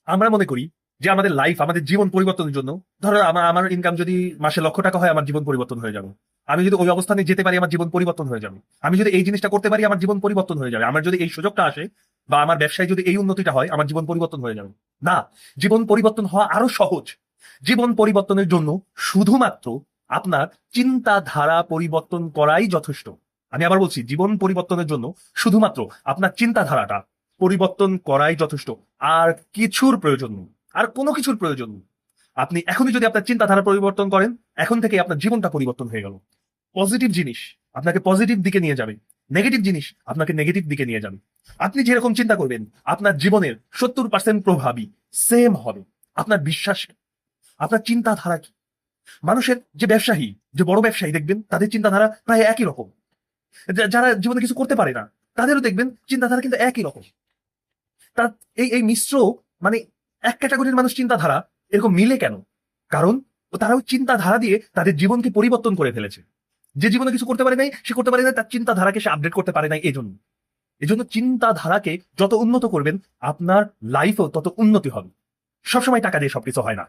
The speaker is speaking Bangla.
আমরা মনে করি যে আমাদের লাইফ, আমাদের জীবন পরিবর্তনের জন্য, ধরো আমার ইনকাম যদি মাসে 1,00,000 টাকা হয়, আমার জীবন পরিবর্তন হয়ে যাবে। আমি যদি ওই অবস্থানে যেতে পারি, আমার জীবন পরিবর্তন হয়ে যাবে। আমি যদি এই জিনিসটা করতে পারি, আমার জীবন পরিবর্তন হয়ে যাবে। আমার যদি এই সুযোগটা আসে বা আমার ব্যবসায় যদি এই উন্নতিটা হয়, আমার জীবন পরিবর্তন হয়ে যাবে। না, জীবন পরিবর্তন হওয়া আরো সহজ। জীবন পরিবর্তনের জন্য শুধুমাত্র আপনার চিন্তাধারা পরিবর্তন করাই যথেষ্ট। আমি আবার বলছি, জীবন পরিবর্তনের জন্য শুধুমাত্র আপনার চিন্তাধারাটা পরিবর্তন করাই যথেষ্ট। আর কিছুর প্রয়োজন নেই, আর কোনো কিছুর প্রয়োজন নেই। আপনি এখনই যদি আপনার চিন্তাধারা পরিবর্তন করেন, এখন থেকে আপনার জীবনটা পরিবর্তন হয়ে গেল। পজিটিভ জিনিস আপনাকে পজিটিভ দিকে নিয়ে যাবে, নেগেটিভ জিনিস আপনাকে নেগেটিভ দিকে নিয়ে যাবে। আপনি যেরকম চিন্তা করবেন, আপনার জীবনের 70% প্রভাবই সেম হবে। আপনার বিশ্বাস কি? আপনার চিন্তাধারা কি? মানুষের যে ব্যবসায়ী, যে বড় ব্যবসায়ী দেখবেন, তাদের চিন্তাধারা প্রায় একই রকম। যারা জীবনে কিছু করতে পারে না, তাদেরও দেখবেন চিন্তাধারা কিন্তু একই রকম। তার এই মিশ্র, মানে এক ক্যাটাগরির মানুষ চিন্তাধারা এরকম মিলে কেন? কারণ তারা ওই চিন্তাধারা দিয়ে তাদের জীবনকে পরিবর্তন করে ফেলেছে। যে জীবনে কিছু করতে পারে নাই, সে করতে পারে নাই, তার চিন্তাধারাকে সে আপডেট করতে পারে নাই। এজন্য চিন্তাধারাকে যত উন্নত করবেন, আপনার লাইফও তত উন্নতি হবে। সবসময় টাকা দিয়ে সবকিছু হয় না।